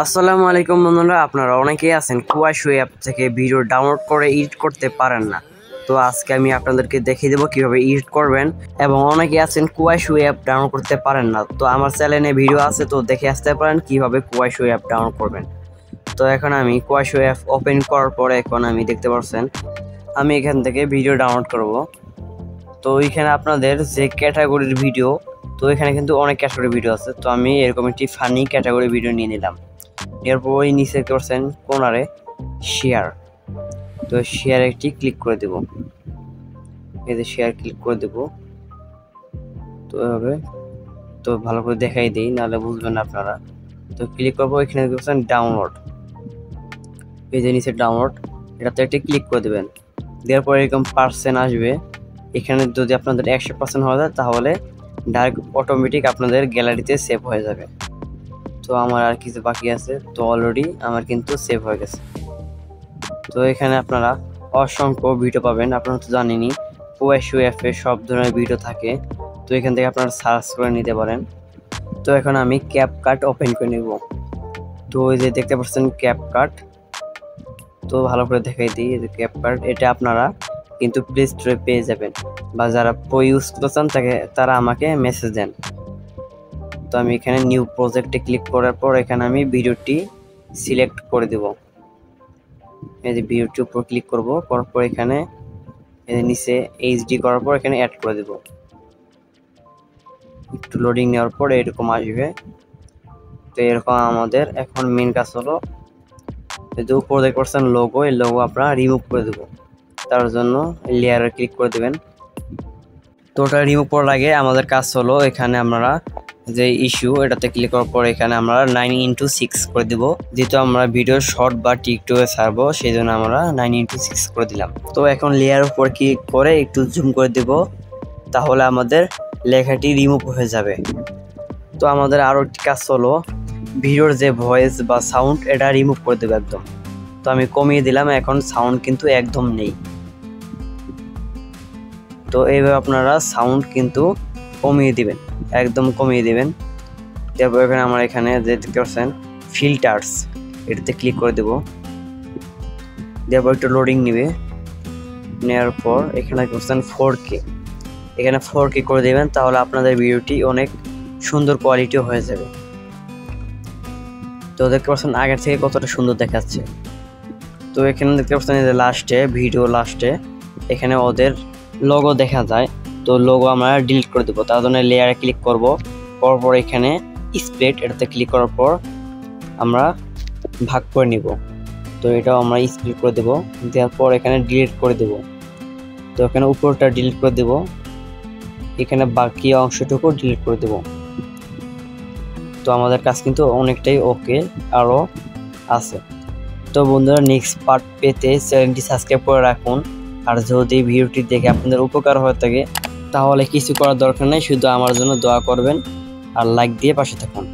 আসসালামু আলাইকুম বন্ধুরা, আপনারা অনেকেই আছেন কুয়াশো অ্যাপ থেকে ভিডিও ডাউনলোড করে এডিট করতে পারেন না। তো আজকে আমি আপনাদেরকে দেখিয়ে দেবো কিভাবে এডিট করবেন। এবং অনেকেই আছেন কুয়াশো অ্যাপ ডাউনলোড করতে পারেন না, তো আমার চ্যানেলে ভিডিও আছে, তো দেখে আসতে পারেন কিভাবে কুয়াশো অ্যাপ ডাউনলোড করবেন। তো এখন আমি কুয়াশো অ্যাপ ওপেন করার পরে এখন আমি দেখতে পাচ্ছেন আমি এখান থেকে ভিডিও ডাউনলোড করব। তো এখানে আপনাদের যে ক্যাটাগরির ভিডিও, তো এখানে কিন্তু অনেক ক্যাটাগরি ভিডিও আছে, তো আমি এরকম একটি ফানি ক্যাটাগরি ভিডিও নিয়ে নিলাম। এরপর ওই নিচে করছেন কোনারে শেয়ার, তো শেয়ার একটি ক্লিক করে দেব। এই যে শেয়ার ক্লিক করে দেব। তো এভাবে তো ভালো করে দেখাই দিই, নাহলে বুঝবেন আপনারা। তো ক্লিক করবো, এখানে করছেন ডাউনলোড, এই যে নিচে ডাউনলোড, এটাতে একটি ক্লিক করে দেবেন। দেওয়ার পর এরকম পার্সেন্ট আসবে। এখানে যদি আপনাদের 100% হয়ে যায় তাহলে ডাইরেক্ট অটোমেটিক আপনাদের গ্যালারিতে সেভ হয়ে যাবে। তো আমার আর কিছু বাকি আছে, তো অলরেডি আমার কিন্তু সেভ হয়ে গেছে। তো এখানে আপনারা অসংখ্য ভিডিও পাবেন, আপনারা তো জানেনই কুয়াশো অ্যাপে সব ধরনের ভিডিও থাকে। তো এখান থেকে আপনারা সার্চ করে নিতে পারেন। তো এখন আমি ক্যাপকাট ওপেন করে নেব। তো ওই যে দেখতে পাচ্ছেন ক্যাপকাট, তো ভালো করে দেখাই দিই। এই যে ক্যাপকাট, এটা আপনারা কিন্তু প্লে স্টোরে পেয়ে যাবেন, বা যারা প্রো ইউজ করতেছেন তারা আমাকে মেসেজ দেন। তো আমি এখানে নিউ প্রজেক্টে ক্লিক করার পর এখানে আমি ভিডিওটি সিলেক্ট করে দেব। এই যে ভিডিওটির উপর ক্লিক করব, করার পর এখানে নিচে এইচডি করার পর এখানে অ্যাড করে দেব। একটু লোডিং নেওয়ার পর এরকম আসবে। তো এরকম আমাদের এখন মেন কাজ হলো, এই যে উপর দেখতে পাচ্ছেন লোগো, এই লোগো আপনারা রিমুভ করে দেব। তার জন্য লেয়ারে ক্লিক করে দেবেন। তো ওটা রিমুভ করার আগে আমাদের কাজ হলো, এখানে আমরা যে ইস্যু, এটাতে ক্লিক করার পর এখানে আমরা 9:6 করে দিব। যেহেতু আমরা ভিডিও শর্ট বা টিকটকে ছাড়বো, সেই জন্য আমরা 9:6 করে দিলাম। তো এখন লেয়ার উপর ক্লিক করে একটু জুম করে দেব, তাহলে আমাদের লেখাটি রিমুভ হয়ে যাবে। তো আমাদের আরও একটি কাজ হলো, ভিডিওর যে ভয়েস বা সাউন্ড, এটা রিমুভ করে দেবো একদম। তো আমি কমিয়ে দিলাম, এখন সাউন্ড কিন্তু একদম নেই। তো এইভাবে আপনারা সাউন্ড কিন্তু কমিয়ে দিবেন, একদম কমিয়ে দিবেন। তারপর এখানে আমরা এখানে যে দেখতে পাচ্ছেন ফিল্টার্স, এটাতে ক্লিক করে দেব। দেওয়ার পর একটু লোডিং নেবে, নেওয়ার পর এখানে করছেন 4K, এখানে 4K করে দেবেন, তাহলে আপনাদের ভিডিওটি অনেক সুন্দর কোয়ালিটিও হয়ে যাবে। তো দেখতে পাচ্ছেন আগের থেকে কতটা সুন্দর দেখাচ্ছে। তো এখানে দেখতে পাচ্ছেন যে লাস্টে, ভিডিও লাস্টে এখানে ওদের লোগো দেখা যায়। তো লোগো আমরা ডিলিট করে দেবো, তার জন্য লেয়ারে ক্লিক করব, পর এখানে স্প্লিট, এটাতে ক্লিক করার পর আমরা ভাগ করে নিব। তো এটাও আমরা স্প্লিট করে দেব, দেওয়ার পর এখানে ডিলিট করে দেব। তো এখানে উপরটা ডিলিট করে দেব, এখানে বাকি অংশটুকু ডিলিট করে দেব। তো আমাদের কাজ কিন্তু অনেকটাই ওকে আরও আছে। তো বন্ধুরা, নেক্সট পার্ট পেতে চ্যানেলটি সাবস্ক্রাইব করে রাখুন। আর যদি ভিডিওটি দেখে আপনাদের উপকার হয়ে থাকে তাহলে কিছু করার দরকার নেই, শুধু আমার জন্য দোয়া করবেন আর লাইক দিয়ে পাশে থাকুন।